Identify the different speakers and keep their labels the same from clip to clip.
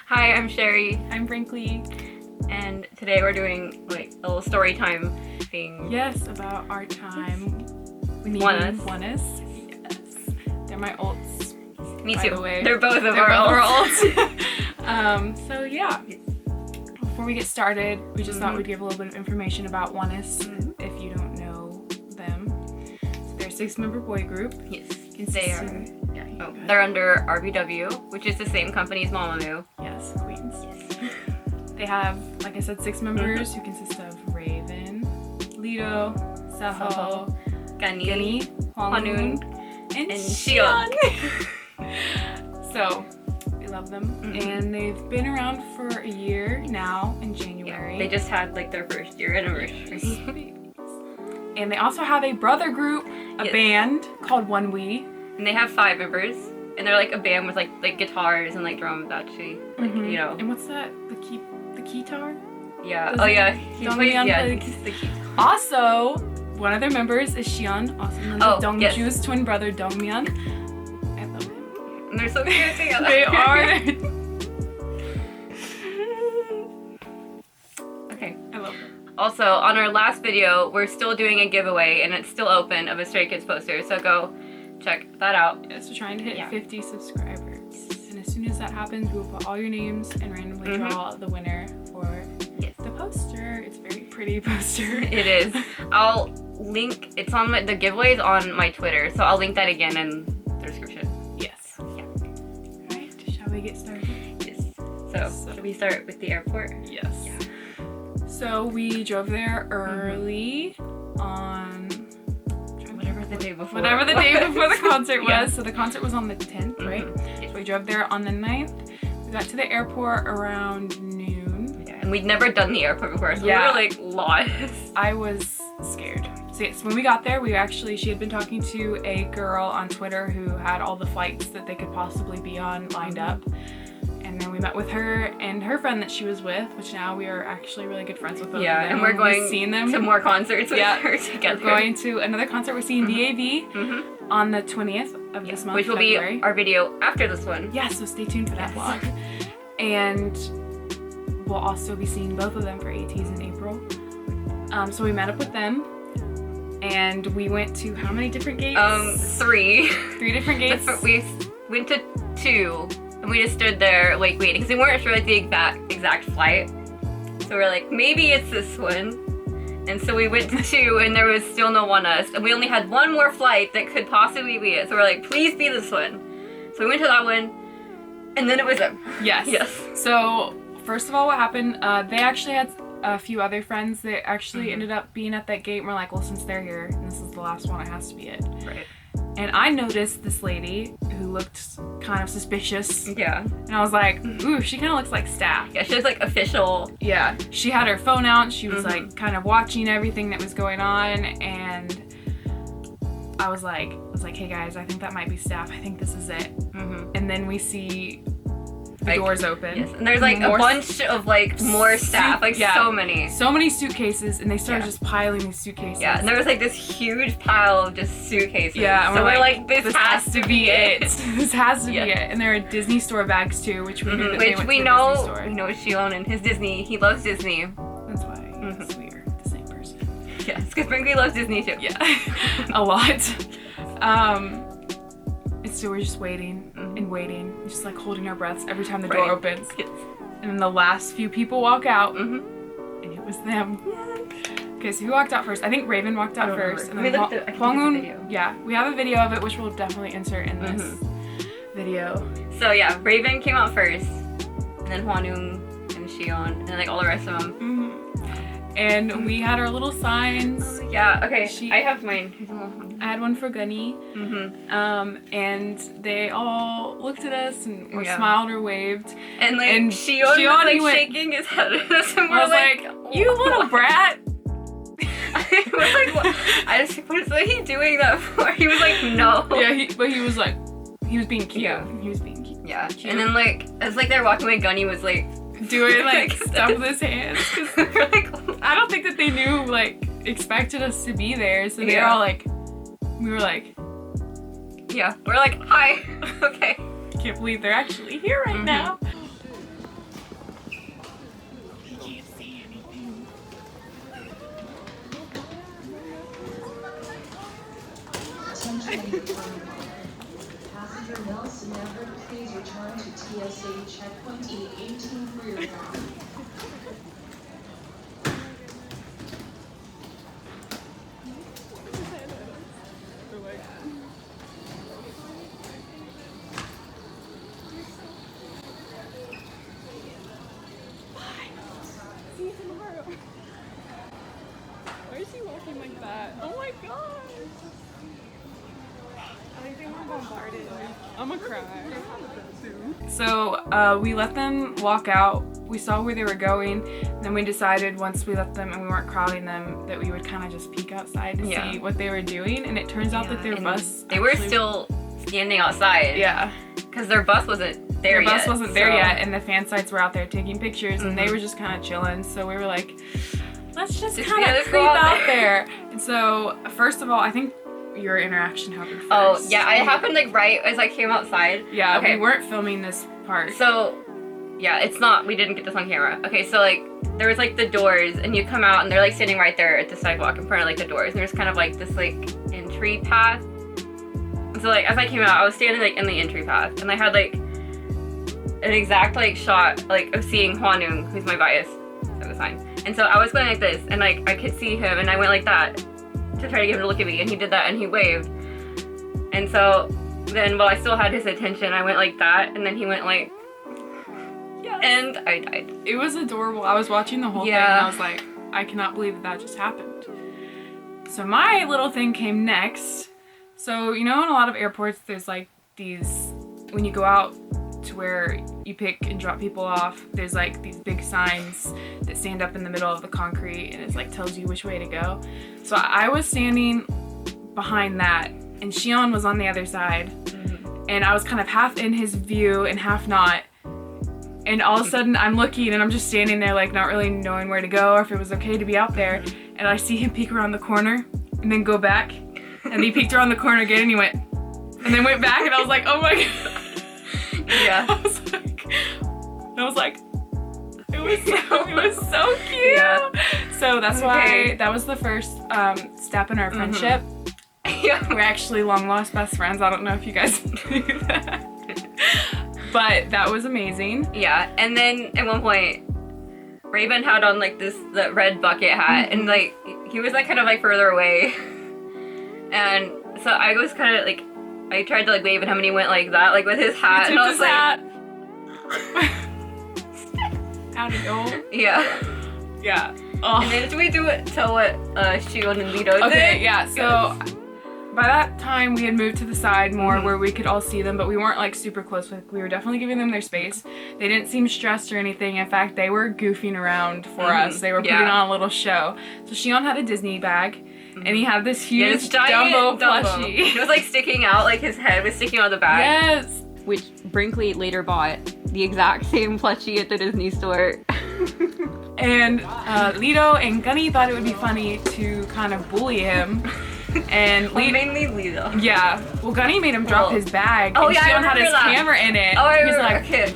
Speaker 1: Hi, I'm Cheri.
Speaker 2: I'm Brinkley.
Speaker 1: And today we're doing like a little story time thing.
Speaker 2: Yes, about our time.
Speaker 1: Oneus.
Speaker 2: Yes. They're my ults.
Speaker 1: Me
Speaker 2: by
Speaker 1: too.
Speaker 2: The way.
Speaker 1: They're both of our ults.
Speaker 2: So yeah. Before we get started, we just thought we'd give a little bit of information about Oneus if you don't know them. So they're a 6-member boy group.
Speaker 1: Yes.
Speaker 2: Consistent.
Speaker 1: They're under RBW, which is the same company as Mamamoo.
Speaker 2: Yes, Queens. Yes. They have, like I said, 6 members who consist of Raven, Lido, Seho,
Speaker 1: Gani,
Speaker 2: Hwanwoon, and
Speaker 1: Xion.
Speaker 2: So, we love them. And they've been around for a year now in January.
Speaker 1: Yeah, they just had like their first year anniversary.
Speaker 2: And they also have a brother group, a band called Oneus.
Speaker 1: And they have 5 members. And they're like a band with like guitars and like drums actually. Like, you know.
Speaker 2: And what's that? The keytar?
Speaker 1: Yeah.
Speaker 2: Does
Speaker 1: oh yeah. He plays,
Speaker 2: the keytar. Also, one of their members is Xion, also known as Dongju's twin brother Dongmyeon. I love him.
Speaker 1: And they're so cute together.
Speaker 2: They are.
Speaker 1: Okay.
Speaker 2: I love them.
Speaker 1: Also, on our last video, we're still doing a giveaway and it's still open of a Stray Kids poster, so go check that out.
Speaker 2: Yes, we're trying to hit 50 subscribers. And as soon as that happens, we will put all your names and randomly draw the winner for the poster. It's a very pretty poster.
Speaker 1: It is. I'll link, it's on the giveaway is on my Twitter, so I'll link that again in the description.
Speaker 2: Yes. Yeah. Alright, shall we get started?
Speaker 1: Yes. So should we start with the airport?
Speaker 2: Yes. Yeah. So we drove there early on
Speaker 1: whatever the day before
Speaker 2: the concert was. So the concert was on the 10th, right?
Speaker 1: Yes.
Speaker 2: So we drove there on the 9th. We got to the airport around noon.
Speaker 1: Yeah, and we'd never done the airport before, so we were like lost.
Speaker 2: I was scared. So yes, when we got there, she had been talking to a girl on Twitter who had all the flights that they could possibly be on lined up. And then we met with her and her friend that she was with, which now we are actually really good friends with both of them.
Speaker 1: And we're going to more concerts with her together.
Speaker 2: We're going to another concert. We're seeing DAV on the 20th of this month,
Speaker 1: which will
Speaker 2: February.
Speaker 1: be our video after this one.
Speaker 2: Yeah, so stay tuned for that vlog. And we'll also be seeing both of them for ATs in April. So we met up with them. And we went to how many different gates?
Speaker 1: 3.
Speaker 2: 3 different gates?
Speaker 1: We went to 2. And we just stood there like waiting because we weren't sure like the exact flight. So we're like, maybe it's this one. And so we went to 2 and there was still no Oneus. And we only had one more flight that could possibly be it. So we're like, please be this one. So we went to that one and then it was them.
Speaker 2: Yes.
Speaker 1: Yes.
Speaker 2: So first of all, what happened, they actually had a few other friends that actually ended up being at that gate. And we're like, well, since they're here and this is the last one, it has to be it.
Speaker 1: Right.
Speaker 2: And I noticed this lady who looked kind of suspicious.
Speaker 1: Yeah.
Speaker 2: And I was like, ooh, she kind of looks like staff.
Speaker 1: Yeah, she was like official.
Speaker 2: Yeah. She had her phone out. She was like kind of watching everything that was going on. And I was like, hey guys, I think that might be staff. I think this is it. And then we see the doors open.
Speaker 1: Yes. And there's like a bunch of like more staff, like so many.
Speaker 2: So many suitcases, and they started just piling these suitcases.
Speaker 1: Yeah, and there was like this huge pile of just suitcases.
Speaker 2: Yeah, and
Speaker 1: so we're like, this has to be it.
Speaker 2: This has to be it. And there are Disney store bags too, which we knew that they went to the Disney store.
Speaker 1: We know Xion and his Disney. He loves Disney.
Speaker 2: That's why we are the same person.
Speaker 1: Yes, because Brinkley loves Disney too.
Speaker 2: Yeah, a lot. And so we're just waiting and waiting, just like holding our breaths every time the door opens.
Speaker 1: Yes.
Speaker 2: And then the last few people walk out, and it was them. Okay, so who walked out first? I think Raven walked out first. And then Hwanwoon, we have a video of it, which we'll definitely insert in this video.
Speaker 1: So yeah, Raven came out first, and then Hwanwoon and Xion, and then like all the rest of them.
Speaker 2: And we had our little signs.
Speaker 1: Yeah, okay, I have mine.
Speaker 2: I had one for Gunny. And they all looked at us and smiled or waved.
Speaker 1: And like Xion was like shaking his head at us, and we're like,
Speaker 2: you little brat.
Speaker 1: We're like, what? I just like, what is he doing that for? He was like, no.
Speaker 2: Yeah, but he was like, he was being cute.
Speaker 1: Yeah.
Speaker 2: He was being cute.
Speaker 1: Yeah. Cute. And then like, as like they're walking away, Gunny was like
Speaker 2: doing like stuff with his hands.
Speaker 1: We're like,
Speaker 2: I don't think that they knew, like, expected us to be there, so they were all like, we were like,
Speaker 1: we're like, hi. Okay.
Speaker 2: Can't believe they're actually here right now.
Speaker 3: Passenger Nelson Everett, please return to TSA checkpoint E18 for your bag.
Speaker 2: See you tomorrow. Why is he walking like that? Oh my god. I think we're bombarded. I'm gonna cry. So we let them walk out. We saw where they were going. Then we decided once we left them and we weren't crowding them that we would kind of just peek outside to see what they were doing. And it turns out that their bus
Speaker 1: They were still standing outside.
Speaker 2: Yeah.
Speaker 1: Because their bus wasn't there yet.
Speaker 2: Their bus wasn't there yet, and the fan sites were out there taking pictures, and they were just kind of chilling. So we were like, let's just kind of creep out there. And so, first of all, I think your interaction happened first.
Speaker 1: Oh, yeah, it happened like right as I came outside.
Speaker 2: Yeah, we weren't filming this part.
Speaker 1: So, yeah, it's not, we didn't get this on camera. Okay, so like, there was like the doors, and you come out, and they're like standing right there at the sidewalk in front of like the doors, and there's kind of like this like entry path. And so like, as I came out, I was standing like in the entry path, and I had like an exact like shot like of seeing Hwanung, who's my bias at the time. And so I was going like this, and like I could see him, and I went like that to try to get him to look at me, and he did that, and he waved. And so then while I still had his attention, I went like that, and then he went like, and I died.
Speaker 2: It was adorable. I was watching the whole thing, and I was like, I cannot believe that just happened. So my little thing came next. So, you know, in a lot of airports, there's like these, when you go out to where you pick and drop people off, there's like these big signs that stand up in the middle of the concrete, and it like tells you which way to go. So I was standing behind that, and Shion was on the other side, and I was kind of half in his view and half not. And all of a sudden I'm looking, and I'm just standing there like not really knowing where to go or if it was okay to be out there, and I see him peek around the corner and then go back, and he peeked around the corner again, and he went, and then went back, and I was like, oh my god.
Speaker 1: Yeah.
Speaker 2: I was like, it was so cute. Yeah. So that's why that was the first step in our friendship.
Speaker 1: Yeah.
Speaker 2: We're actually long lost best friends. I don't know if you guys knew that. But that was amazing.
Speaker 1: Yeah, and then at one point, Raven had on like the red bucket hat, and like he was like kind of like further away, and so I was kind of like, I tried to like wave at him, and he went like that, like with his hat, and I was like,
Speaker 2: out of goal.
Speaker 1: Yeah.
Speaker 2: Yeah. Oh.
Speaker 1: And then we do it to what Shion and Lito did.
Speaker 2: Okay, yeah. So by that time we had moved to the side more where we could all see them, but we weren't like super close. We were definitely giving them their space. They didn't seem stressed or anything. In fact, they were goofing around for us. They were putting on a little show. So Shion had a Disney bag, and he had this huge Dumbo plushie.
Speaker 1: It was like sticking out, like his head was sticking out of the bag.
Speaker 2: Yes.
Speaker 1: Which Brinkley later bought the exact same plushie at the Disney store.
Speaker 2: And Lito and Gunny thought it would be funny to kind of bully him. And
Speaker 1: mainly Lito.
Speaker 2: Yeah. Well, Gunny made him drop his bag.
Speaker 1: Oh,
Speaker 2: and
Speaker 1: yeah,
Speaker 2: Shion had his camera in it.
Speaker 1: Oh, I
Speaker 2: He's
Speaker 1: remember.
Speaker 2: like,
Speaker 1: Okay.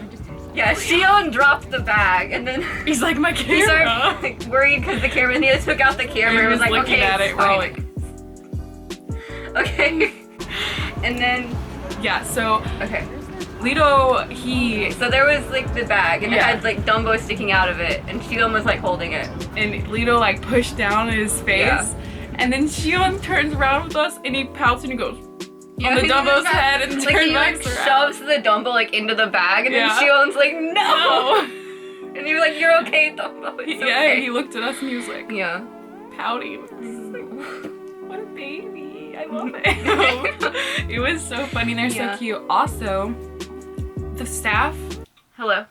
Speaker 1: Yeah, Shion dropped the bag, and then
Speaker 2: he's like, my camera.
Speaker 1: He started like, worried because the camera, and he took out the camera.
Speaker 2: He
Speaker 1: was like,
Speaker 2: looking
Speaker 1: okay,
Speaker 2: at it.
Speaker 1: it's
Speaker 2: We're all
Speaker 1: fine.
Speaker 2: like,
Speaker 1: okay. And then
Speaker 2: yeah. So
Speaker 1: okay.
Speaker 2: Lito,
Speaker 1: so there was like the bag, and it had like Dumbo sticking out of it, and Shion was like holding it.
Speaker 2: And Lito like pushed down his face, and then Shion turns around with us, and he pouts and he goes on the Dumbo's head and
Speaker 1: like,
Speaker 2: turns
Speaker 1: he
Speaker 2: back
Speaker 1: like
Speaker 2: around.
Speaker 1: shoves the Dumbo like into the bag, and then Shion's like, no. And he was like, you're okay, Dumbo. It's okay.
Speaker 2: He looked at us and he was like, pouting. What a baby. I love it. It was so funny. They're so cute. Also, the staff.
Speaker 1: Hello.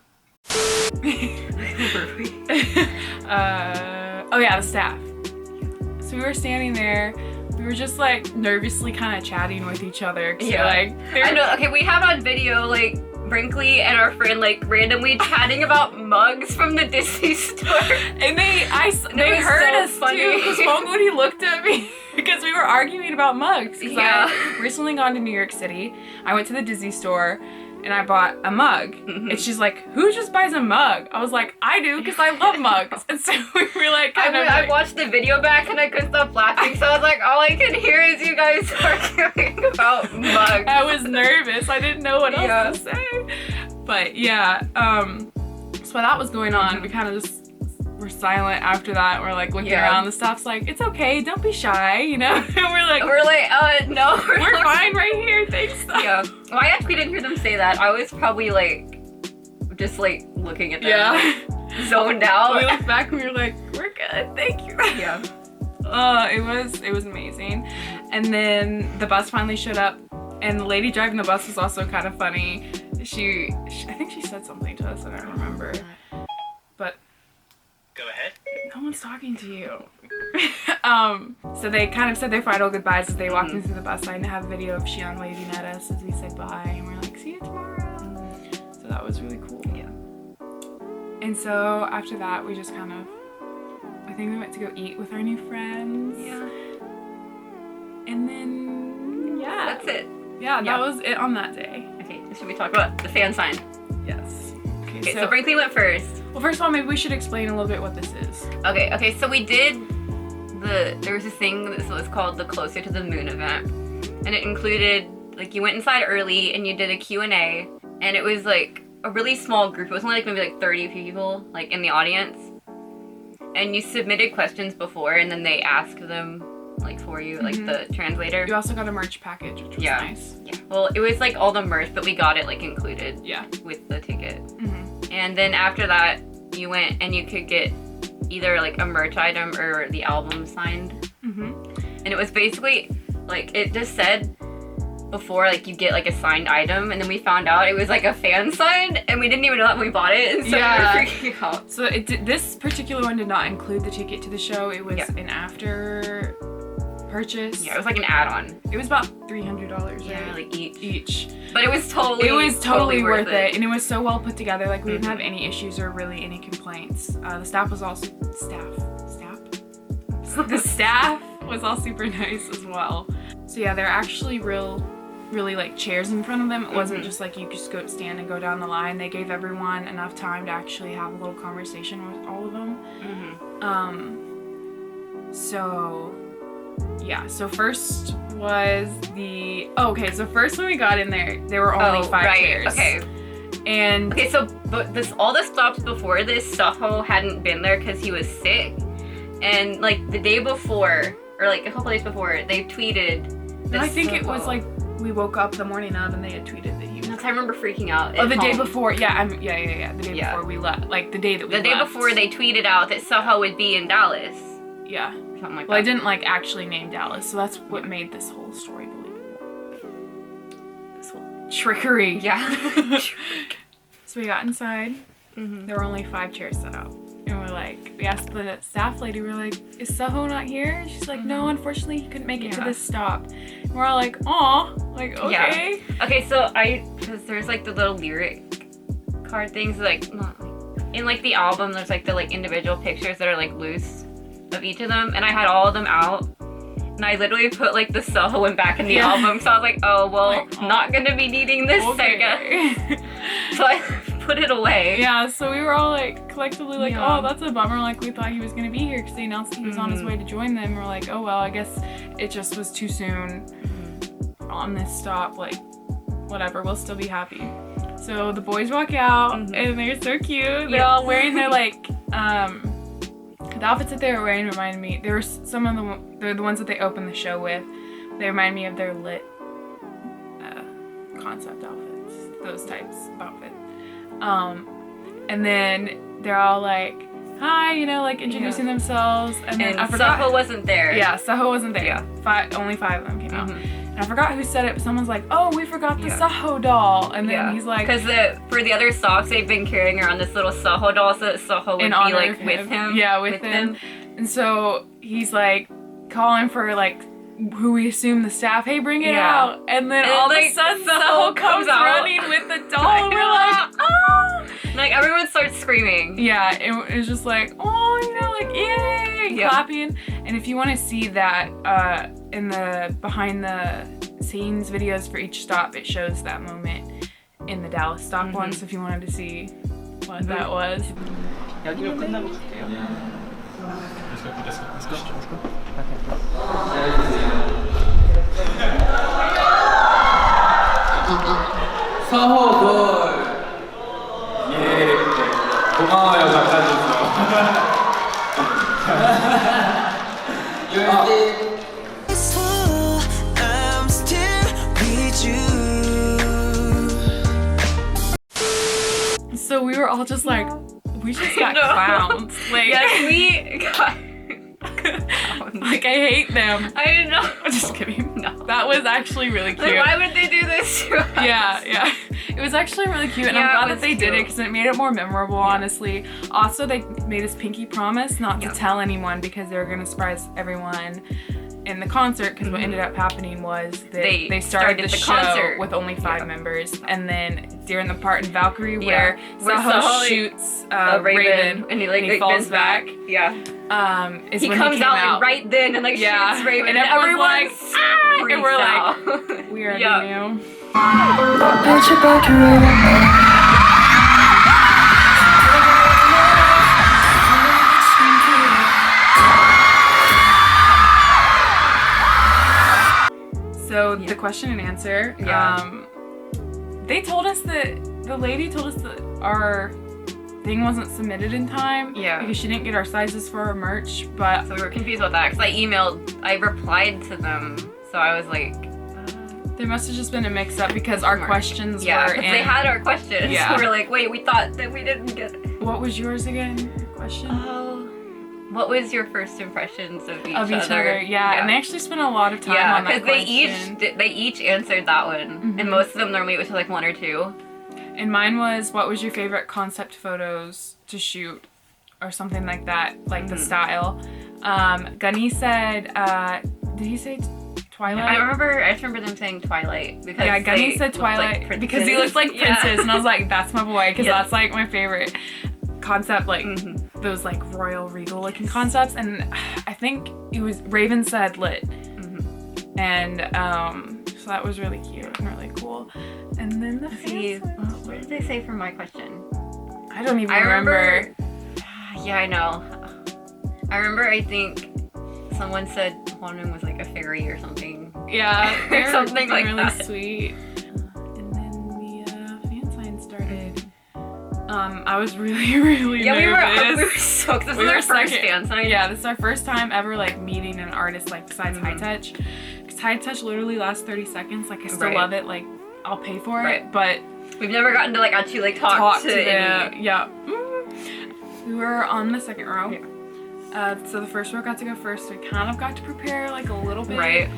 Speaker 2: Oh yeah, the staff. So we were standing there. We were just like nervously kind of chatting with each other.
Speaker 1: Yeah.
Speaker 2: Like,
Speaker 1: I know. Okay, we have on video like Brinkley and our friend like randomly chatting about mugs from the Disney store.
Speaker 2: And they heard us too. Because Mongwoody looked at me because we were arguing about mugs. Because I recently gone to New York City. I went to the Disney store and I bought a mug. And she's like, who just buys a mug? I was like, I do, because I love mugs. And so we were like,
Speaker 1: I watched the video back and I couldn't stop laughing, so I was like, all I could hear is you guys arguing about mugs.
Speaker 2: I was nervous. I didn't know what else to say. But yeah, so while that was going on, we kind of just were silent after that. We're like looking around. The staff's like, it's okay, don't be shy, you know? And we're like,
Speaker 1: no,
Speaker 2: we're fine right here, thanks.
Speaker 1: Yeah. Well, I actually didn't hear them say that. I was probably like, just like looking at them.
Speaker 2: Yeah.
Speaker 1: Zoned out.
Speaker 2: We looked back and we were like, we're good, thank you.
Speaker 1: Yeah.
Speaker 2: It was amazing. And then the bus finally showed up, and the lady driving the bus was also kind of funny. She I think she said something to us, I don't remember. But
Speaker 4: go ahead.
Speaker 2: no one's talking to you. So they kind of said their final goodbyes as they walked into the bus line to have a video of Shion waving at us as we said bye, and we're like, see you tomorrow. So that was really cool.
Speaker 1: Yeah.
Speaker 2: And so after that, we just kind of, I think we went to go eat with our new friends.
Speaker 1: Yeah.
Speaker 2: And then, yeah.
Speaker 1: That's it.
Speaker 2: Yeah, that was it on that day.
Speaker 1: Okay, should we talk about the fan sign?
Speaker 2: Yes.
Speaker 1: Okay, so Brinkley went first.
Speaker 2: Well, first of all, maybe we should explain a little bit what this is.
Speaker 1: Okay, so we did there was this thing that was called the Closer to the Moon event. And it included, like, you went inside early and you did a Q&A, and it was like a really small group. It was only like maybe like 30 people, like, in the audience. And you submitted questions before, and then they asked them, like, for you, like the translator.
Speaker 2: You also got a merch package, which was nice.
Speaker 1: Yeah. Well, it was like all the merch, but we got it like included.
Speaker 2: Yeah.
Speaker 1: With the ticket. And then after that, you went and you could get either like a merch item or the album signed. And it was basically like, it just said before, like, you get like a signed item, and then we found out it was like a fan sign, and we didn't even know that when we bought it, and so we were freaking out.
Speaker 2: So this particular one did not include the ticket to the show. It was an after purchase.
Speaker 1: Yeah, it was like an add-on.
Speaker 2: It was about $300, right?
Speaker 1: Yeah, like each.
Speaker 2: But
Speaker 1: it was totally
Speaker 2: worth it, and it was so well put together. Like, we didn't have any issues or really any complaints. The staff was also the staff was all super nice as well. So yeah, they're actually really like chairs in front of them. It wasn't just like you just go stand and go down the line. They gave everyone enough time to actually have a little conversation with all of them. So yeah, so first was so first when we got in there were only 5 chairs. And
Speaker 1: so all the stops before this, Saho hadn't been there because he was sick, and like the day before, or like a couple days before, they tweeted this.
Speaker 2: I think it was like we woke up the morning of and they had tweeted that he was.
Speaker 1: I remember freaking out.
Speaker 2: Oh, the day before, the day before we left, like the day that we left.
Speaker 1: The day before they tweeted out that Saho would be in Dallas.
Speaker 2: Yeah.
Speaker 1: Something like that.
Speaker 2: Well, I didn't like actually name Dallas, so that's what made this whole story believable. This whole trickery.
Speaker 1: Yeah.
Speaker 2: So we got inside. There were only 5 chairs set out. And we asked the staff lady, we're like, is Saho not here? She's like, no, unfortunately he couldn't make it to this stop. And we're all like, aw, like, okay.
Speaker 1: Yeah. Okay, so because there's like the little lyric card things, like, not like, in like the album, there's like the like individual pictures that are like loose of each of them, and I had all of them out, and I literally put like the Saho one back in the album, so I was like, oh, well, not gonna be needing this, I guess. So I put it away.
Speaker 2: Yeah, so we were all like collectively like, oh, that's a bummer. Like, we thought he was gonna be here because they announced he was on his way to join them. We're like, oh well, I guess it just was too soon on this stop. Like, whatever, we'll still be happy. So the boys walk out and they're so cute. They're all wearing their like the outfits that they were wearing reminded me. There were some of them. They're the ones that they opened the show with. They remind me of their lit concept outfits. Those types of outfits. And then they're all like, hi, you know, like introducing themselves. And then I forgot.
Speaker 1: Saho wasn't there.
Speaker 2: Yeah, Saho wasn't there.
Speaker 1: Yeah.
Speaker 2: Only 5 of them came out. And I forgot who said it, but someone's like, oh, we forgot the Saho doll. And then he's like.
Speaker 1: Because for the other stops, they've been carrying around this little Saho doll so that Saho would be like with him.
Speaker 2: Yeah, with him. And so he's like calling for like who we assume the staff, hey, bring it out. And then all of a sudden Saho comes running with the doll. And we're like, oh.
Speaker 1: Like, everyone starts screaming.
Speaker 2: Yeah, it was just like, oh, you know, like, yay, clapping. And if you want to see that in the behind the scenes videos for each stop, it shows that moment. in the Dallas stock one, so if you wanted to see what that was.
Speaker 4: 여기로 끝나고 갈게요. Let's go. 서호 골. 예. 고마워요, 바꿔줘서.
Speaker 5: I'm still with you.
Speaker 2: So we were all just like, we just got
Speaker 1: No.
Speaker 2: clowns. Like,
Speaker 1: Yes, we got
Speaker 2: like I hate them.
Speaker 1: I know.
Speaker 2: I'm just kidding.
Speaker 1: No.
Speaker 2: That was actually really cute.
Speaker 1: Like, why would they do this to us?
Speaker 2: Yeah. It was actually really cute, and
Speaker 1: Yeah,
Speaker 2: I'm
Speaker 1: it
Speaker 2: glad that
Speaker 1: was
Speaker 2: they did it
Speaker 1: cute.
Speaker 2: because it made it more memorable, honestly. Also, they made us pinky promise not to tell anyone because they were going to surprise everyone in the concert, because what ended up happening was that they started the show
Speaker 1: concert
Speaker 2: with only 5 members, and then during the part in Valkyrie
Speaker 1: Yeah.
Speaker 2: where
Speaker 1: Where
Speaker 2: Saho
Speaker 1: Saho,
Speaker 2: shoots
Speaker 1: a
Speaker 2: Raven,
Speaker 1: and he
Speaker 2: falls
Speaker 1: bends
Speaker 2: back.
Speaker 1: Yeah.
Speaker 2: Is
Speaker 1: He
Speaker 2: when
Speaker 1: comes
Speaker 2: he came
Speaker 1: out like, right then and like
Speaker 2: Yeah.
Speaker 1: shoots Raven,
Speaker 2: And everyone's like,
Speaker 1: ah!
Speaker 2: and we're
Speaker 1: like,
Speaker 2: like, we already
Speaker 1: Yeah.
Speaker 2: knew. So the question and answer, they told us that, the lady told us that our thing wasn't submitted in time because she didn't get our sizes for our merch, but
Speaker 1: So we were confused about that because I replied to them, so I was like,
Speaker 2: there must have just been a mix-up because our questions were in...
Speaker 1: they had our questions.
Speaker 2: Yeah.
Speaker 1: So we're like, wait, we thought that we didn't get it.
Speaker 2: What was yours again? Your question?
Speaker 1: What was your first impressions of each
Speaker 2: other? Yeah, and they actually spent a lot of time on that question.
Speaker 1: they each answered that one, and most of them normally it was like 1 or 2.
Speaker 2: And mine was, what was your favorite concept photos to shoot? Or something like that, like the style. Gunny said, did he say Twilight?
Speaker 1: I just remember them saying Twilight. Because
Speaker 2: Gunny
Speaker 1: they
Speaker 2: said
Speaker 1: looked
Speaker 2: Twilight
Speaker 1: like
Speaker 2: because he looked like
Speaker 1: Yeah.
Speaker 2: princes, and I was like, that's my boy, because that's like my favorite concept, like those like royal regal looking concepts. And I think it was Raven said lit, and so that was really cute and really cool. And then the fans ones.
Speaker 1: What did they say for my question?
Speaker 2: I don't even
Speaker 1: I
Speaker 2: remember.
Speaker 1: Yeah, I know. I remember, I think someone said Oneus was like a fairy or something.
Speaker 2: Yeah, they're
Speaker 1: Something like
Speaker 2: really
Speaker 1: that.
Speaker 2: sweet. And then the fan sign started. I was really, really
Speaker 1: Yeah, we were
Speaker 2: nervous.
Speaker 1: so, this was our first fan sign.
Speaker 2: Yeah, this is our first time ever like meeting an artist like besides High Touch. Because High Touch literally lasts 30 seconds. Like I still love it. Like I'll pay for it, but
Speaker 1: we've never gotten to like actually like talk to any.
Speaker 2: We were on the second row. So the first row got to go first. We kind of got to prepare like a little bit.
Speaker 1: Right.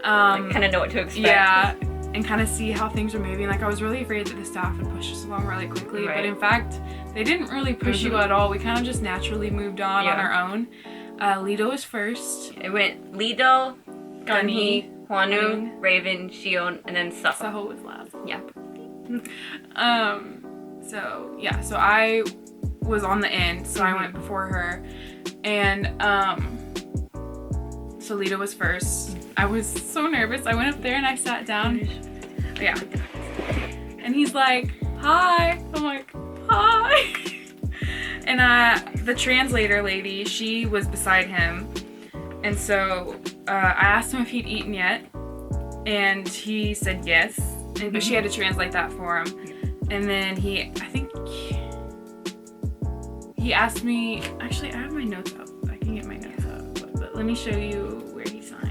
Speaker 1: Like, kind of know what to expect.
Speaker 2: Yeah, and kind of see how things were moving. Like I was really afraid that the staff would push us along really quickly, but in fact, they didn't really push you at all. We kind of just naturally moved on our own. Lido was first.
Speaker 1: It went Lido, Gunny, Hwanu, Raven, Shion, and then Saho.
Speaker 2: Saho was last.
Speaker 1: Yeah.
Speaker 2: So I was on the end, so I went before her, and so Lita was first. I was so nervous. I went up there and I sat down. Yeah. And he's like, hi. I'm like, hi. And the translator lady, she was beside him. And so I asked him if he'd eaten yet. And he said yes. But she had to translate that for him. And then he asked me, actually I have my notes up. I can get my notes up. But let me show you where he signed.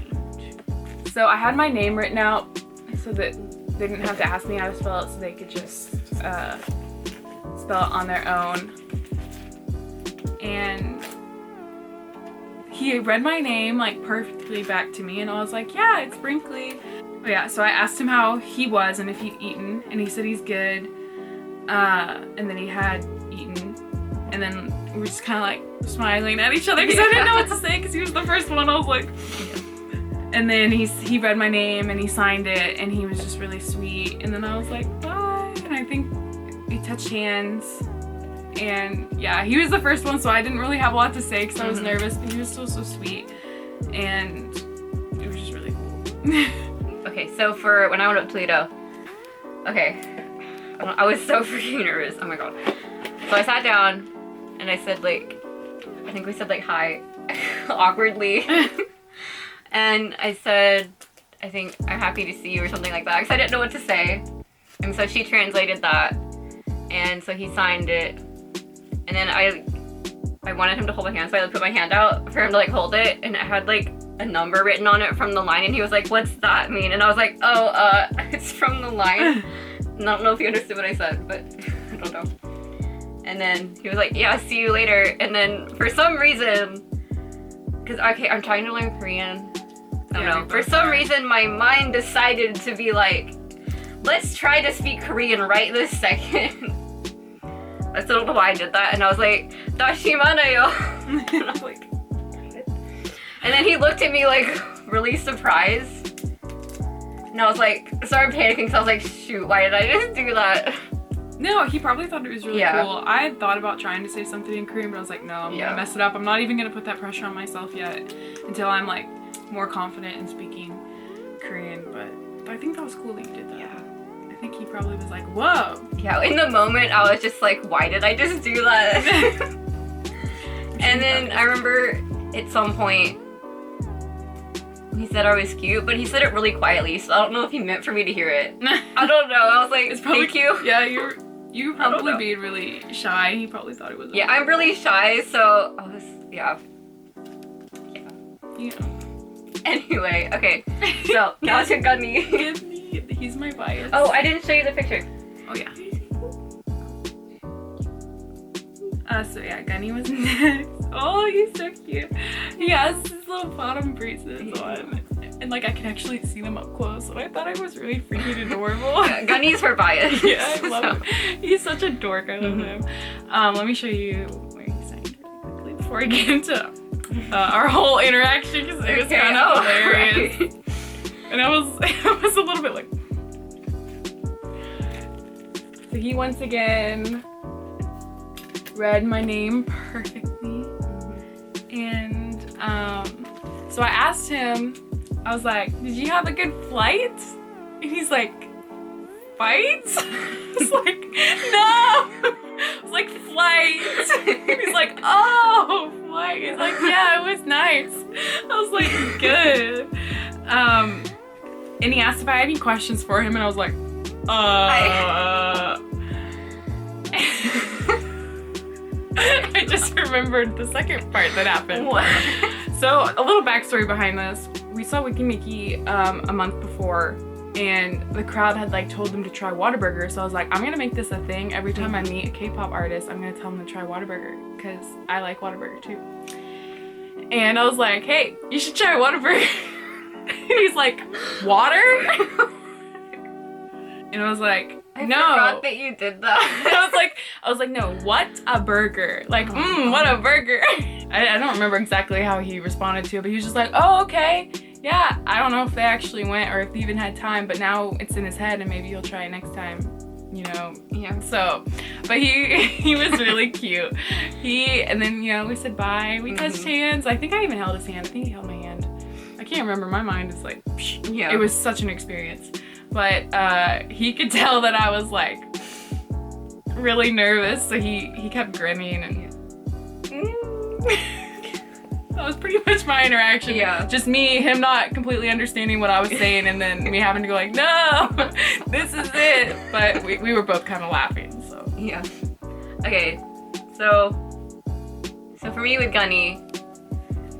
Speaker 2: So I had my name written out so that they didn't have to ask me how to spell it, so they could just spell it on their own. And he read my name like perfectly back to me, and I was like, yeah, it's Brinkley. Oh, yeah, so I asked him how he was and if he'd eaten, and he said he's good. And then he had eaten, and then we were just kind of like smiling at each other because I didn't know what to say because he was the first one. I was like, and then he read my name and he signed it, and he was just really sweet. And then I was like, bye. And I think we touched hands, and yeah, he was the first one, so I didn't really have a lot to say because I was nervous, but he was still so sweet, and it was just really cool.
Speaker 1: Okay, so for when I went up to Toledo, okay, I was so freaking nervous. Oh my god. So I sat down and I said like, I think we said like hi, awkwardly. And I said, I think I'm happy to see you or something like that because I didn't know what to say. And so she translated that. And so he signed it. And then I wanted him to hold my hand, so I put my hand out for him to like hold it, and it had like a number written on it from the line, and he was like, "What's that mean?" And I was like, "Oh, it's from the line." And I don't know if he understood what I said, but I don't know. And then he was like, "Yeah, see you later." And then for some reason, because okay, I'm trying to learn Korean. I don't know. For some reason, my mind decided to be like, let's try to speak Korean right this second. I still don't know why I did that, and I was like, "Dashimanayo." And I was like, what? And then he looked at me like really surprised, and I was like, started panicking because I was like, shoot, why did I just do that?
Speaker 2: No, he probably thought it was really cool. I had thought about trying to say something in Korean, but I was like, no, I'm gonna mess it up. I'm not even gonna put that pressure on myself yet until I'm like more confident in speaking Korean. But I think that was cool that you did that.
Speaker 1: Yeah.
Speaker 2: I think he probably was like, whoa.
Speaker 1: Yeah, in the moment, I was just like, why did I just do that? And then I remember at some point, he said I was cute, but he said it really quietly, so I don't know if he meant for me to hear it. I don't know. I was like, thank you.
Speaker 2: Yeah, you were probably being really shy. He probably thought it was
Speaker 1: Yeah, I'm really shy, so I was, yeah. Anyway, okay, so now to Gunny.
Speaker 2: He's my bias.
Speaker 1: Oh, I didn't show you the picture.
Speaker 2: Oh yeah. So yeah, Gunny was next. Oh, he's so cute. He has his little bottom braces on, and like I can actually see them up close. And I thought it was really freaking adorable.
Speaker 1: Yeah, Gunny's her bias.
Speaker 2: Yeah, I love him. He's such a dork. I love him. Let me show you where he signed really quickly before I get into our whole interaction because it was kind of hilarious. Right. And I was a little bit like. So he once again read my name perfectly. And so I asked him, I was like, did you have a good flight? And he's like, fight? I was like, no! I was like, flight. He's like, oh, flight. He's like, yeah, it was nice. I was like, good. And he asked if I had any questions for him, and I was like, I just remembered the second part that happened.
Speaker 1: What?
Speaker 2: So, a little backstory behind this. We saw Wiki Mickey a month before, and the crowd had like told them to try Whataburger. So I was like, I'm gonna make this a thing. Every time I meet a K-pop artist, I'm gonna tell them to try Whataburger because I like Whataburger too. And I was like, hey, you should try Whataburger. He's like, water? And I was like,
Speaker 1: I
Speaker 2: no.
Speaker 1: forgot that you did that.
Speaker 2: I was like, no, what a burger. Like, what a burger. I don't remember exactly how he responded to it, but he was just like, oh, okay. Yeah, I don't know if they actually went or if they even had time, but now it's in his head and maybe he'll try it next time, you know?
Speaker 1: Yeah.
Speaker 2: So, but he was really cute. And then, you know, we said bye. We touched hands. I think I even held his hand. I think he held my hand. I can't remember. My mind is like,
Speaker 1: yeah.
Speaker 2: It was such an experience. But he could tell that I was like really nervous, so he kept grinning and that was pretty much my interaction.
Speaker 1: Yeah.
Speaker 2: Just him not completely understanding what I was saying, and then me having to go like, no, this is it. But we were both kind of laughing, so.
Speaker 1: Yeah. Okay, so for me with Gunny,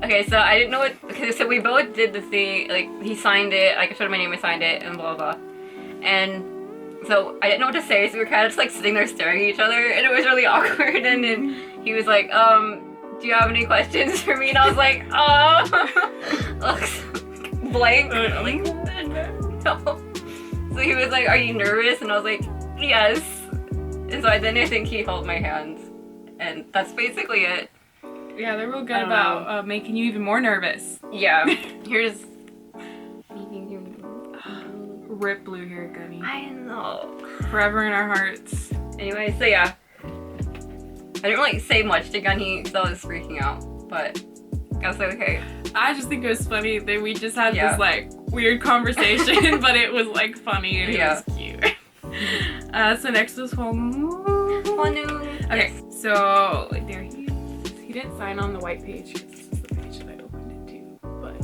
Speaker 1: okay, so I didn't know what, okay, so we both did the thing, like, he signed it, like, I showed him my name, I signed it, and blah, blah, blah. And so I didn't know what to say, so we were kind of just, like, sitting there staring at each other, and it was really awkward, and then he was like, do you have any questions for me? And I was like, looks blank, like, no. So he was like, are you nervous? And I was like, yes. And so I think he held my hand, and that's basically it.
Speaker 2: Yeah, they're real good about making you even more nervous.
Speaker 1: Yeah. Here's
Speaker 2: Rip blue hair, Gunny.
Speaker 1: I know.
Speaker 2: Forever in our hearts.
Speaker 1: Anyway, so yeah. I didn't really say much to Gunny because I was freaking out, but I was like, okay.
Speaker 2: I just think it was funny that we just had this like weird conversation, but it was like funny and it was cute. So next was Oneus. Okay, so there he is. He didn't sign on the white page because this is the page that I opened it to. But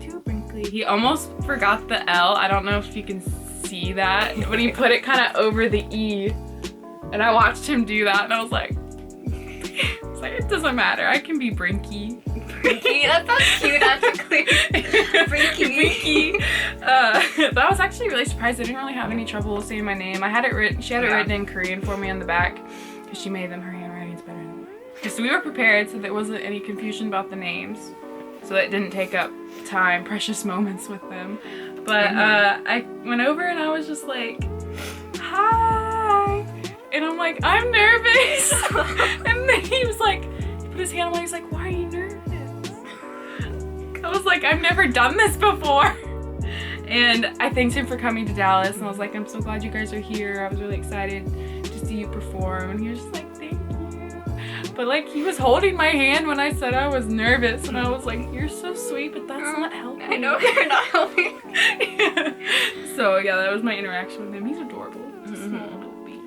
Speaker 2: too wrinkly. He almost forgot the L. I don't know if you can see that, but he put it kind of over the E. And I watched him do that, and I was like, it doesn't matter. I can be Brinky.
Speaker 1: Brinky? That sounds cute, actually. Brinky.
Speaker 2: But I was actually really surprised. I didn't really have any trouble saying my name. I had it written. She had it written in Korean for me on the back because she made them. Her handwriting's better than mine. So we were prepared, so there wasn't any confusion about the names. So it didn't take up time, precious moments with them. But I went over and I was just like, hi. And I'm like, I'm nervous. And then he was like, he put his hand on me. He's like, why are you nervous? I was like, I've never done this before. And I thanked him for coming to Dallas. And I was like, I'm so glad you guys are here. I was really excited to see you perform. And he was just like, thank you. But like, he was holding my hand when I said I was nervous. And I was like, you're so sweet, but that's not helping.
Speaker 1: I know, you're not helping.
Speaker 2: So yeah, that was my interaction with him. He's adorable. He's a small little bee.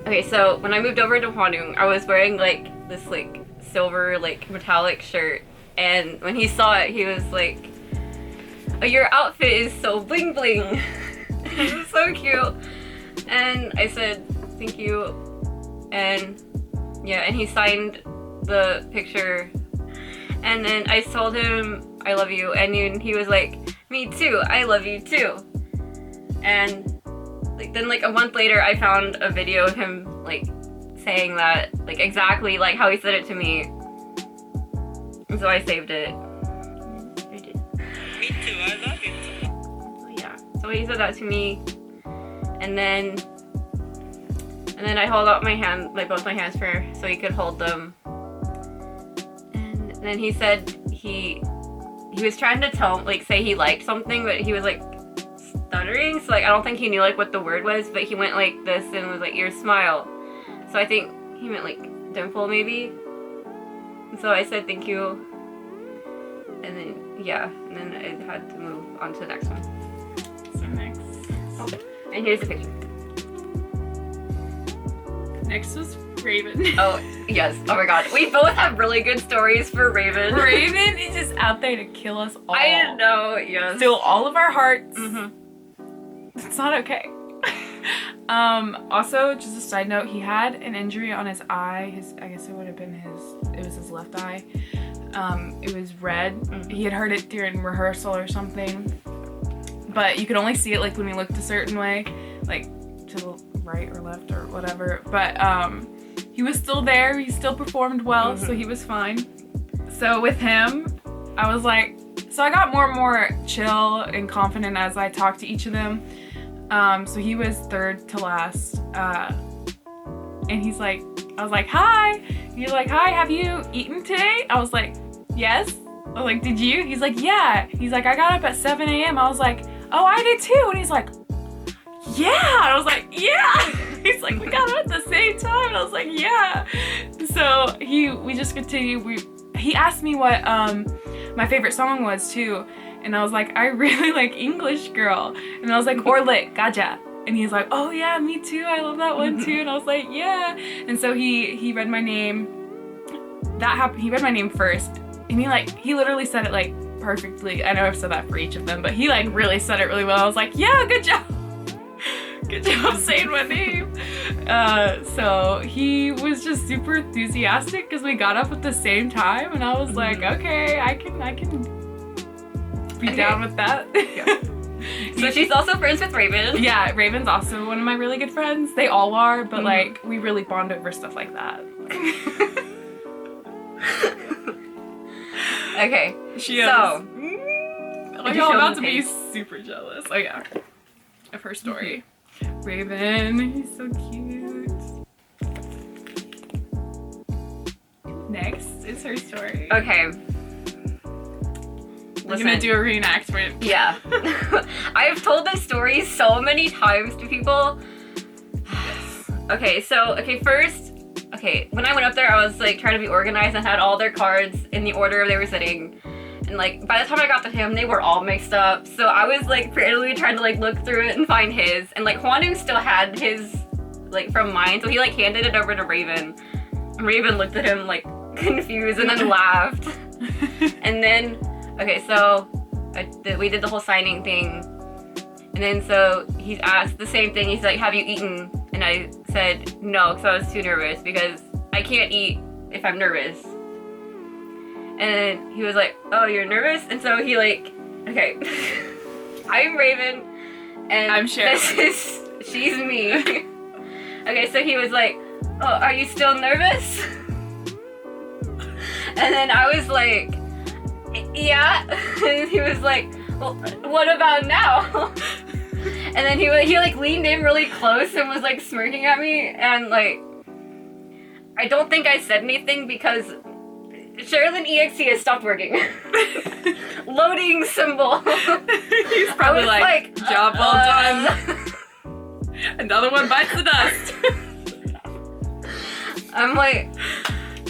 Speaker 1: Okay, so when I moved over to Hwanung, I was wearing like this like silver like metallic shirt, and when he saw it, he was like, oh, your outfit is so bling bling. It was so cute. And I said thank you, and yeah, and he signed the picture, and then I told him I love you, and he was like, me too, I love you too. And like then like a month later, I found a video of him like saying that like exactly like how he said it to me, and so I saved it. I did.
Speaker 5: Me too, I love it.
Speaker 1: So yeah, so he said that to me, and then I held out my hand, like both my hands for so he could hold them. And then he said he was trying to say he liked something, but he was like stuttering, so like I don't think he knew like what the word was, but he went like this and was like, your smile. So I think he meant like dimple maybe. And so I said thank you, and then yeah, and then I had to move on to the next one.
Speaker 2: So next.
Speaker 1: And here's the picture.
Speaker 2: Next was Raven.
Speaker 1: Oh yes, oh my god, we both have really good stories for Raven.
Speaker 2: Raven is just out there to kill us all.
Speaker 1: I didn't know, yes.
Speaker 2: Steal all of our hearts.
Speaker 1: Mm-hmm.
Speaker 2: It's not okay. Also, just a side note, he had an injury on his eye. I guess it would have been it was his left eye. It was red. Mm-hmm. He had heard it during rehearsal or something. But you could only see it like when he looked a certain way, like to the right or left or whatever. But he was still there. He still performed well, so he was fine. So with him, I was like, so I got more and more chill and confident as I talked to each of them. So he was third to last. And he's like, I was like, hi. And he's like, hi, have you eaten today? I was like, yes. I was like, did you? He's like, yeah. He's like, I got up at 7 a.m. I was like, oh, I did too. And he's like, yeah. I was like, yeah. He's like, we got up at the same time. And I was like, yeah. So we just continued. He asked me what my favorite song was too. And I was like, I really like English Girl. And I was like, Orlik, Gaja. And he's like, oh yeah, me too. I love that one too. And I was like, yeah. And so he read my name. That happened. He read my name first. And he literally said it like perfectly. I know I've said that for each of them, but he like really said it really well. I was like, yeah, good job. Good job saying my name. So he was just super enthusiastic because we got up at the same time, and I was like, okay, I can be down with that. Yeah.
Speaker 1: So she's also friends with Raven.
Speaker 2: Yeah, Raven's also one of my really good friends. They all are, but like we really bond over stuff like that.
Speaker 1: Okay.
Speaker 2: She is.
Speaker 1: So,
Speaker 2: like, y'all about to be super jealous. Oh yeah, of her story. Raven, he's so cute. Next is her story.
Speaker 1: okay.
Speaker 2: We're gonna do a reenactment.
Speaker 1: Yeah. I have told this story so many times to people. Okay, so, first, when I went up there, I was like trying to be organized and had all their cards in the order they were sitting. And And like by the time I got to him, they were all mixed up. So I was like barely trying to like look through it and find his. And like Oneus still had his like from mine, so he like handed it over to Raven. And Raven looked at him like confused and then laughed. And then okay, so we did the whole signing thing. And then so he's asked the same thing. He's like, "Have you eaten?" And I said no, because I was too nervous because I can't eat if I'm nervous. And then he was like, "Oh, you're nervous?" And so he like, okay, I'm Raven, and
Speaker 2: I'm Cheri.
Speaker 1: She's me. Okay, so he was like, "Oh, are you still nervous?" And then I was like, "Yeah." And he was like, "Well, what about now?" And then he like leaned in really close and was like smirking at me, and like I don't think I said anything because Sherilyn EXE has stopped working. Loading symbol.
Speaker 2: He's probably like, job well done. Another one bites the dust.
Speaker 1: I'm like,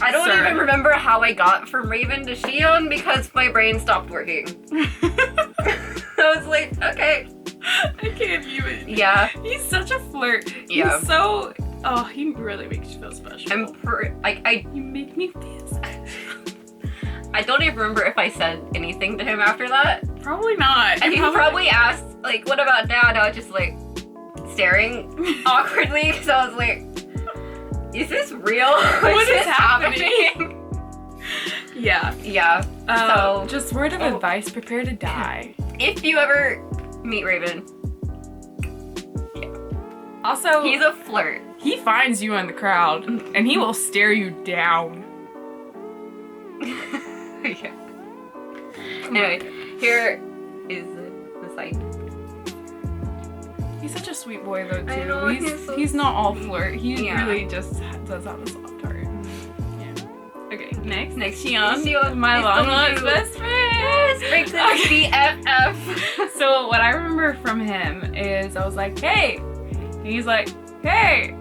Speaker 1: I don't even remember how I got from Raven to Shion because my brain stopped working. I was like, okay.
Speaker 2: I can't even.
Speaker 1: Yeah.
Speaker 2: He's such a flirt.
Speaker 1: Yeah.
Speaker 2: He's so. Oh, he really makes you feel special.
Speaker 1: You
Speaker 2: make me feel special.
Speaker 1: I don't even remember if I said anything to him after that.
Speaker 2: Probably not.
Speaker 1: And he probably asked, like, what about now? And I was just like staring awkwardly because I was like, is this real?
Speaker 2: What is happening? Yeah.
Speaker 1: Yeah. So
Speaker 2: just word of advice, prepare to die.
Speaker 1: If you ever meet Raven,
Speaker 2: also
Speaker 1: he's a flirt.
Speaker 2: He finds you in the crowd and he will stare you down.
Speaker 1: Yeah. Anyway, here is the site.
Speaker 2: He's such a sweet boy though too.
Speaker 1: I know,
Speaker 2: he's not all flirt. He
Speaker 1: Yeah.
Speaker 2: really just does have a soft heart. Yeah. Okay, next
Speaker 1: Shion,
Speaker 2: my
Speaker 1: nice
Speaker 2: long
Speaker 1: to
Speaker 2: lost
Speaker 1: meet you.
Speaker 2: best friend.
Speaker 1: Breaks into BFF.
Speaker 2: So what I remember from him is I was like, hey. And he's like, hey.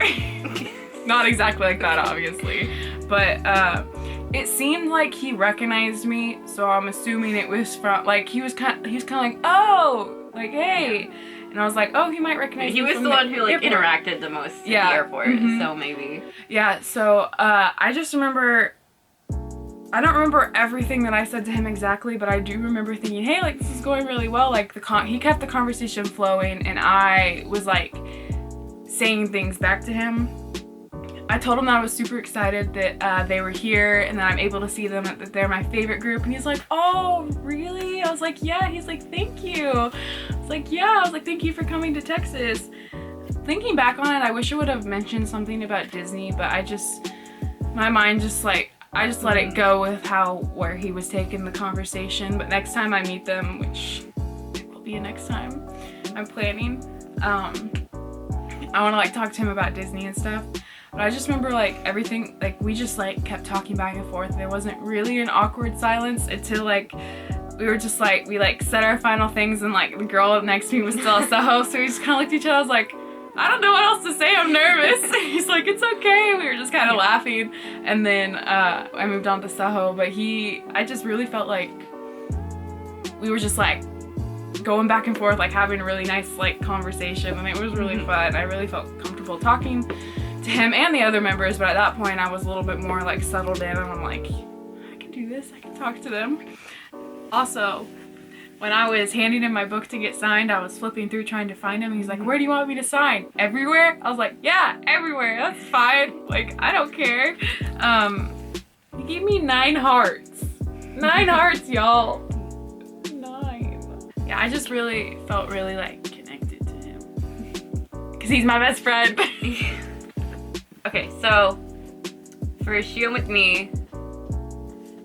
Speaker 2: Not exactly like that, obviously. But it seemed like he recognized me, so I'm assuming it was from like he was kind of like, oh, like hey. And I was like, oh, he might recognize
Speaker 1: He
Speaker 2: me
Speaker 1: was
Speaker 2: from
Speaker 1: the one who like
Speaker 2: airport.
Speaker 1: interacted the most at the
Speaker 2: Yeah.
Speaker 1: airport,
Speaker 2: Mhm.
Speaker 1: so maybe.
Speaker 2: Yeah, so I just remember, I don't remember everything that I said to him exactly, but I do remember thinking, hey, like this is going really well. Like he kept the conversation flowing, and I was like saying things back to him. I told him that I was super excited that they were here and that I'm able to see them, that they're my favorite group. And he's like, oh, really? I was like, yeah. He's like, thank you. I was like, yeah. I was like, thank you for coming to Texas. Thinking back on it, I wish I would have mentioned something about Disney, but my mind just like, I just let it go with where he was taking the conversation. But next time I meet them, which will be next time, I'm planning, I want to like talk to him about Disney and stuff. But I just remember like everything, like we just like kept talking back and forth. There wasn't really an awkward silence until like we were just like, we like said our final things, and like the girl next to me was still a Soho, so we just kind of looked at each other. I was like, I don't know what else to say, I'm nervous. He's like, it's okay. We were just kind of laughing, and then I moved on to Soho. But I just really felt like we were just like going back and forth, like having a really nice like conversation, and it was really fun. I really felt comfortable talking to him and the other members, but at that point I was a little bit more like settled in, and I'm like, I can do this, I can talk to them. Also, when I was handing him my book to get signed, I was flipping through trying to find him. He's like, where do you want me to sign? Everywhere? I was like, yeah, everywhere, that's fine. Like, I don't care. He gave me 9 hearts. 9 hearts, y'all. 9. Yeah, I just really felt really like connected to him. Cause he's my best friend.
Speaker 1: Okay, so for Shion with me,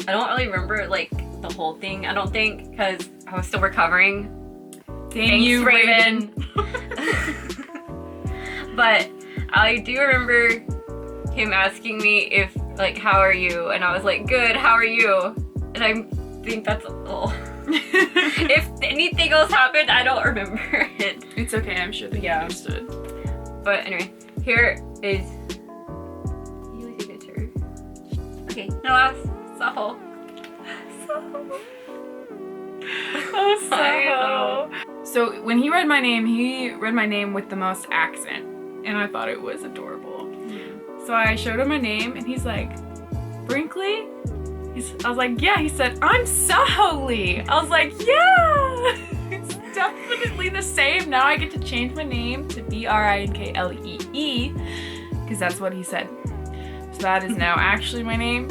Speaker 1: I don't really remember like the whole thing, I don't think, because I was still recovering.
Speaker 2: Thanks, you, Raven.
Speaker 1: But I do remember him asking me if like, how are you? And I was like, good, how are you? And I think that's all. If anything else happened, I don't remember it.
Speaker 2: It's okay, I'm sure that you understood.
Speaker 1: But anyway, here is your signature. Okay, now last, Soho.
Speaker 2: Oh, so when he read my name with the most accent, and I thought it was adorable. So I showed him my name, and he's like, Brinkley? I was like, yeah. He said, I'm Saholi. I was like, yeah. It's definitely the same. Now I get to change my name to Brinklee, because that's what he said. So that is now actually my name.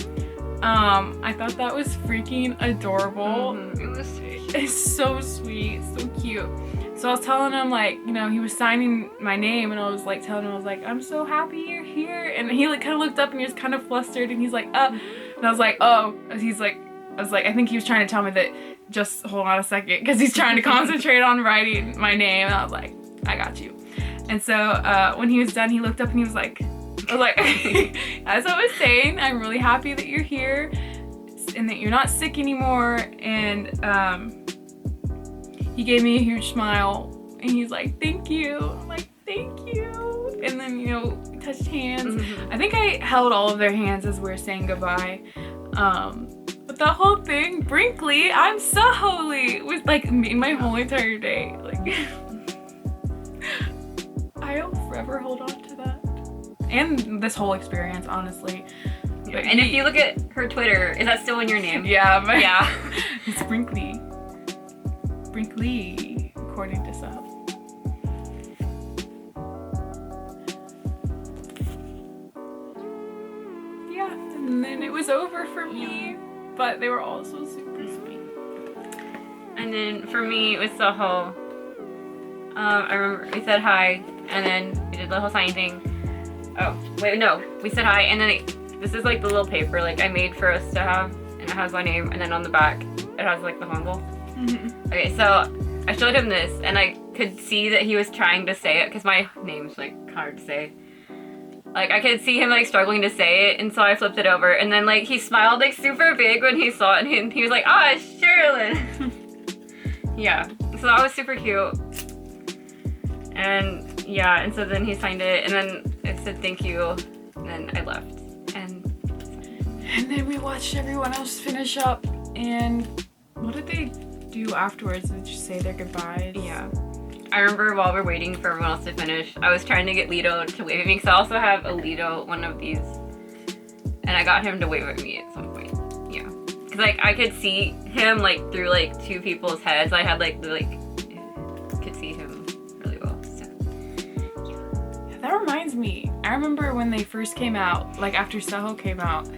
Speaker 2: I thought that was freaking adorable.
Speaker 1: It was sweet.
Speaker 2: It's so sweet, so cute. So I was telling him, like, you know, he was signing my name, and I was like telling him, I was like, I'm so happy you're here. And he like kind of looked up, and he was kind of flustered, and he's like, and I was like, oh. He's like, I was like, I think he was trying to tell me that just hold on a second, because he's trying to concentrate on writing my name. And I was like, I got you. And so when he was done, he looked up and he was like, I was like, as I was saying, I'm really happy that you're here and that you're not sick anymore. And he gave me a huge smile, and he's like, thank you. I'm like, thank you. And then, you know, we touched hands. I think I held all of their hands as we were saying goodbye. But the whole thing, Brinkley, I'm Saholi, was like made my whole entire day. Like, I'll forever hold on to that. And this whole experience, honestly.
Speaker 1: Yeah. And if you look at her Twitter, is that still in your name?
Speaker 2: Yeah, but
Speaker 1: Yeah.
Speaker 2: It's Brinkley. Brinkley, according to some. Yeah, and then it was over for me, but they were also super sweet.
Speaker 1: And then for me, it was Soho. I remember we said hi, and then we did the whole sign thing. Oh, wait, no. We said hi, and then this is like the little paper like I made for us to have, and it has my name, and then on the back, it has like the Hangul. Okay, so I showed him this, and I could see that he was trying to say it, because my name's like hard to say. Like, I could see him like struggling to say it, and so I flipped it over, and then like he smiled like super big when he saw it, and he was like, ah, Sherilyn. Yeah, so that was super cute. And yeah, and so then he signed it, and then it said thank you, and then I left. And
Speaker 2: then we watched everyone else finish up, and what did they do afterwards? Did they just say their goodbyes?
Speaker 1: yeah. I remember while we're waiting for everyone else to finish, I was trying to get Lido to wave at me, because I also have a Lido, one of these, and I got him to wave at me at some point. Yeah, because like I could see him like through like two people's heads. I had like could see him really well. So
Speaker 2: Yeah, that reminds me. I remember when they first came out, like after Soho came out,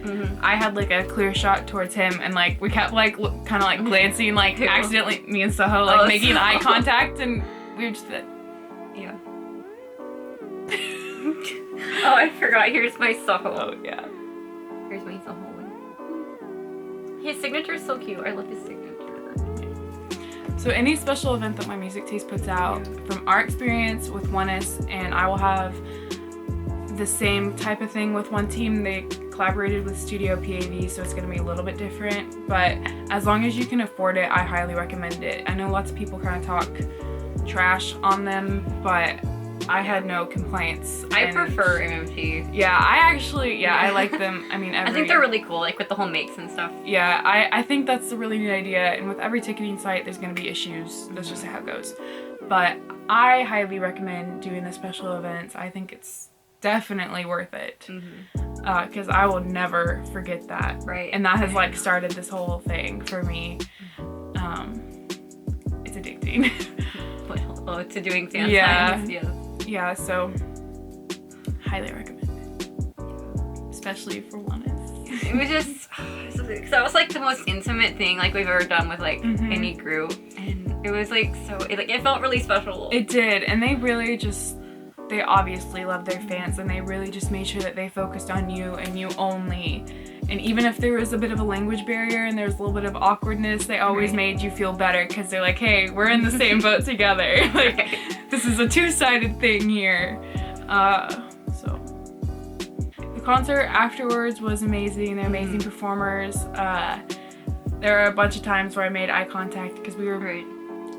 Speaker 2: I had like a clear shot towards him, and like we kept like kind of like glancing, like accidentally, me and Soho like making
Speaker 1: Soho.
Speaker 2: eye contact, and we were just
Speaker 1: yeah. Oh, I forgot. Here's my Soho.
Speaker 2: oh yeah.
Speaker 1: Here's my Soho one. His signature is so cute. I love his signature.
Speaker 2: So any special event that My Music Taste puts out, from our experience with Oneus, and I will have the same type of thing with one team. They collaborated with Studio PAV, so it's going to be a little bit different, but as long as you can afford it, I highly recommend it. I know lots of people kind of talk trash on them, but I had no complaints.
Speaker 1: I prefer MMT.
Speaker 2: Yeah, I like them. I mean,
Speaker 1: I think they're really cool, like with the whole makes and stuff.
Speaker 2: Yeah, I think that's a really neat idea, and with every ticketing site, there's going to be issues. That's just how it goes. But I highly recommend doing the special events. I think it's definitely worth it, because I will never forget that.
Speaker 1: Right.
Speaker 2: And that has like started this whole thing for me. It's addicting.
Speaker 1: Oh, to doing fan signs. Yeah.
Speaker 2: Yeah, so highly recommend it, especially for Oneus.
Speaker 1: It was just, because that was like the most intimate thing like we've ever done with like any group, and it was like so, it felt really special.
Speaker 2: It did, and they really just, they obviously love their fans, and they really just made sure that they focused on you and you only. And even if there was a bit of a language barrier and there was a little bit of awkwardness, they always made you feel better, because they're like, hey, we're in the same boat together. Like, this is a two-sided thing here. So the concert afterwards was amazing. They're amazing performers. There are a bunch of times where I made eye contact, because we were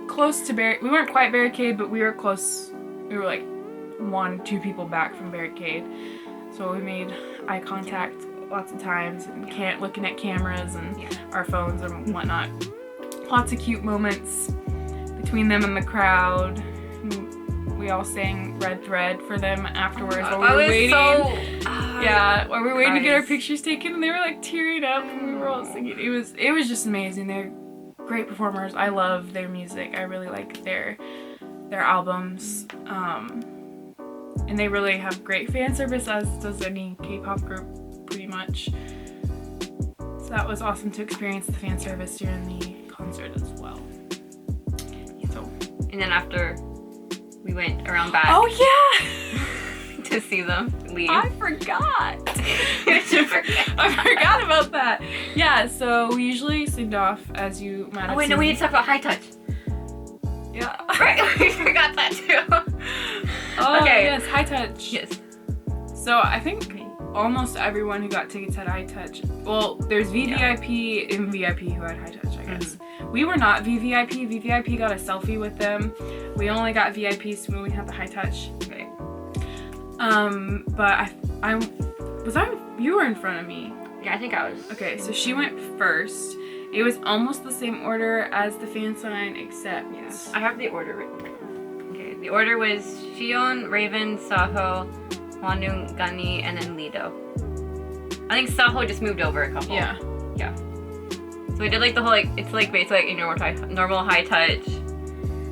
Speaker 2: close to we weren't quite barricade, but we were close. We were like 1-2 people back from barricade. So we made eye contact lots of times, and looking at cameras and our phones and whatnot. lots of cute moments between them and the crowd. We all sang Red Thread for them afterwards while we were waiting. Yeah, while we were waiting to get our pictures taken, and they were like tearing up and we were all singing. It was just amazing. They're great performers. I love their music. I really like their albums. And they really have great fan service, as does any K-pop group pretty much. So that was awesome to experience the fan service during the concert as well. So,
Speaker 1: And then after we went around back
Speaker 2: oh yeah!
Speaker 1: to see them leave.
Speaker 2: I forgot. I forgot about that. Yeah, so we usually send off, as you might have
Speaker 1: Oh wait, no,
Speaker 2: seen.
Speaker 1: we need to talk about high touch.
Speaker 2: Yeah.
Speaker 1: Right, we forgot that too.
Speaker 2: Oh,
Speaker 1: Okay.
Speaker 2: yes, high touch.
Speaker 1: Yes.
Speaker 2: So I think almost everyone who got tickets had high touch. Well, there's VVIP and VIP who had high touch, I guess. We were not VVIP. VVIP got a selfie with them. We only got VIP, so we only had the high touch.
Speaker 1: Okay.
Speaker 2: But you were in front of me.
Speaker 1: Yeah, I think I was.
Speaker 2: Okay, so she went first. It was almost the same order as the fan sign, except
Speaker 1: I have the order written. Okay, the order was Shion, Raven, Saho, Hwanwoong, Gunny, and then Lido. I think Saho just moved over a couple.
Speaker 2: Yeah.
Speaker 1: Yeah. So we did like the whole it's like basically like a normal high touch.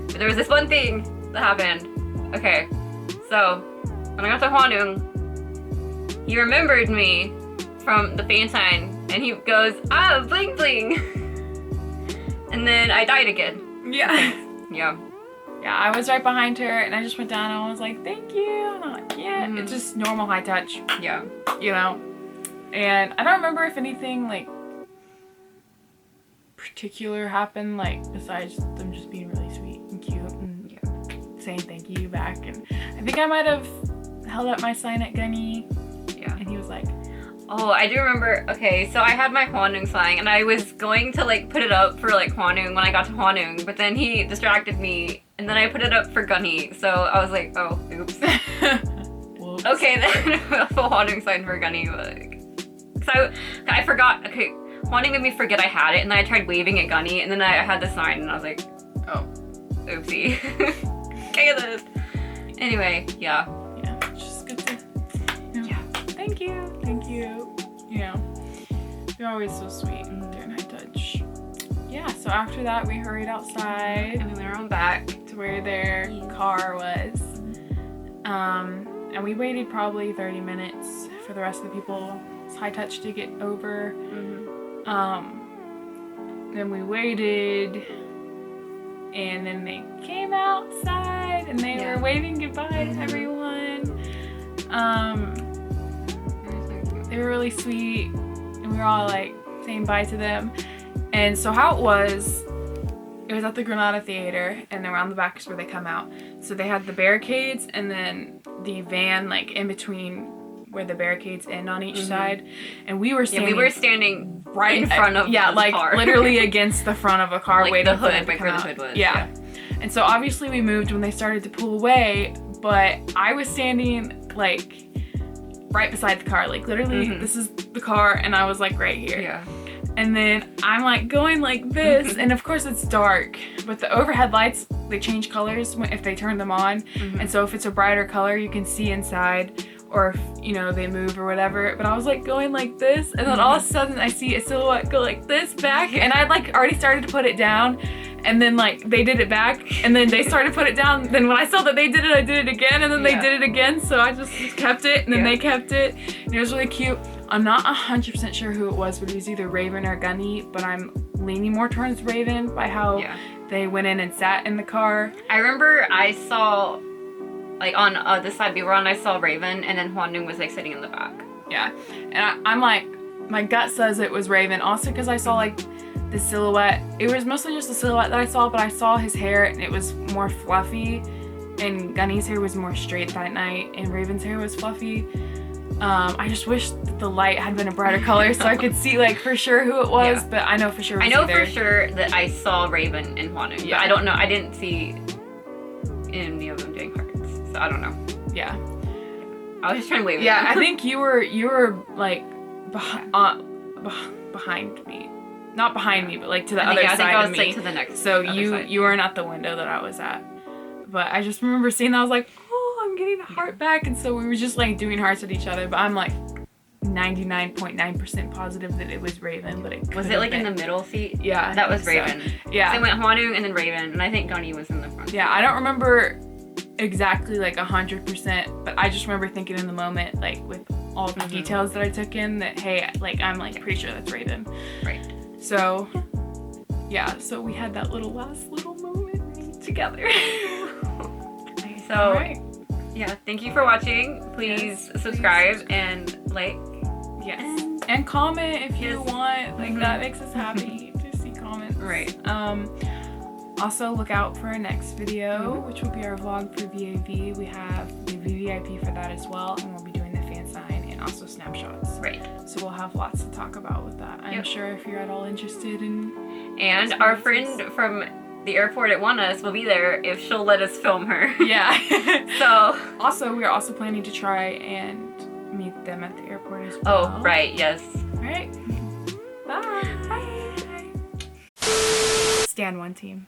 Speaker 1: But there was this one thing that happened. Okay, so when I got to Hwanwoong, he remembered me from the fan sign, and he goes, "Ah, bling bling," and then I died again.
Speaker 2: Yeah.
Speaker 1: Yeah.
Speaker 2: Yeah, I was right behind her, and I just went down and I was like, "Thank you." And I'm like, "Yeah." It's just normal high touch,
Speaker 1: Yeah.
Speaker 2: you know. And I don't remember if anything like particular happened, like besides them just being really sweet and cute and saying thank you back. And I think I might have held up my sign at Gunny.
Speaker 1: Yeah.
Speaker 2: And he was like,
Speaker 1: Oh, I do remember. Okay, so I had my Hwanwoong sign, and I was going to like put it up for like Hwanwoong when I got to Hwanwoong, but then he distracted me, and then I put it up for Gunny. So I was like, oh, oops.
Speaker 2: whoops.
Speaker 1: Okay, then a Hwanwoong sign for Gunny. So I forgot. Okay, Hwanwoong made me forget I had it, and then I tried waving at Gunny, and then I had the sign, and I was like, oh, oopsie. Okay, then. Anyway, yeah.
Speaker 2: Yeah, it's just good to, thank you. You know, you're always so sweet during high touch. Yeah, so after that we hurried outside
Speaker 1: And we went around back.
Speaker 2: to where their car was. And we waited probably 30 minutes for the rest of the people's high touch to get over. Then we waited, and then they came outside and they were waving goodbye to everyone. They were really sweet, and we were all like saying bye to them. And so how it was at the Granada Theater, and then around the back is where they come out. So they had the barricades and then the van like in between where the barricades end on each side. And we were standing
Speaker 1: right in front of the
Speaker 2: like
Speaker 1: car.
Speaker 2: literally against the front of a car,
Speaker 1: Like
Speaker 2: waiting
Speaker 1: the
Speaker 2: for them
Speaker 1: hood,
Speaker 2: to
Speaker 1: like
Speaker 2: come
Speaker 1: where the
Speaker 2: out.
Speaker 1: hood was.
Speaker 2: Yeah. And so obviously we moved when they started to pull away, but I was standing like right beside the car, like literally this is the car, and I was like right here.
Speaker 1: Yeah.
Speaker 2: And then I'm like going like this, and of course it's dark, but the overhead lights, they change colors if they turn them on. And so if it's a brighter color, you can see inside, or if, you know, they move or whatever. But I was like going like this, and then all of a sudden I see a silhouette go like this back, and I'd like already started to put it down, and then like they did it back, and then they started to put it down. Then when I saw that they did it, I did it again, and then they did it again. So I just kept it, and then they kept it, and it was really cute. I'm not 100% sure who it was, but it was either Raven or Gunny, but I'm leaning more towards Raven by how they went in and sat in the car.
Speaker 1: I remember I saw, like on this side we were on, I saw Raven, and then Hwanwoong was like sitting in the back.
Speaker 2: Yeah, and I'm like, my gut says it was Raven, also because I saw like the silhouette. It was mostly just the silhouette that I saw, but I saw his hair and it was more fluffy, and Gunny's hair was more straight that night, and Raven's hair was fluffy. I just wish that the light had been a brighter color so I could see like for sure who it was, but I know for sure it was
Speaker 1: for sure that I saw Raven and Hwanwoong, but I don't know, I didn't see any of them doing hearts, so I don't know.
Speaker 2: Yeah.
Speaker 1: I was just trying to wave.
Speaker 2: Yeah, I think you were like behind me. not behind me, but like to the
Speaker 1: I think,
Speaker 2: other
Speaker 1: yeah, I think
Speaker 2: side
Speaker 1: I
Speaker 2: of
Speaker 1: was
Speaker 2: me.
Speaker 1: like to the next.
Speaker 2: So
Speaker 1: other
Speaker 2: you
Speaker 1: side.
Speaker 2: you weren't at the window that I was at. But I just remember seeing that. I was like, oh, I'm getting a heart back. And so we were just like doing hearts at each other. But I'm like 99.9% positive that it was Raven. But it
Speaker 1: Was it like in the middle seat?
Speaker 2: Yeah. I
Speaker 1: That was
Speaker 2: think so.
Speaker 1: Raven.
Speaker 2: Yeah.
Speaker 1: So it went Hwanu and then Raven, and I think Gunny was in the front.
Speaker 2: Yeah, I don't remember exactly like 100%, but I just remember thinking in the moment, like with all the details that I took in, that hey, like I'm like pretty sure that's Raven.
Speaker 1: Right.
Speaker 2: So yeah, so we had that last little moment together.
Speaker 1: So
Speaker 2: Alright.
Speaker 1: yeah, thank you for watching. Please
Speaker 2: Yes,
Speaker 1: subscribe
Speaker 2: please.
Speaker 1: and like.
Speaker 2: Yes. And comment if you
Speaker 1: Yes.
Speaker 2: want. Like that makes us happy to see comments.
Speaker 1: Right.
Speaker 2: Also look out for our next video, which will be our vlog for VAV. We have the VVIP for that as well, and we'll be doing the fan sign and also snapshots.
Speaker 1: Right.
Speaker 2: So we'll have lots to talk about with that. I'm
Speaker 1: Yep.
Speaker 2: sure if you're at all interested in
Speaker 1: And our friend from the airport at Oneus will be there if she'll let us film her.
Speaker 2: yeah.
Speaker 1: So.
Speaker 2: Also, we are also planning to try and meet them at the airport as well.
Speaker 1: Oh, right. Yes.
Speaker 2: All right. Bye. Bye. Stand one team.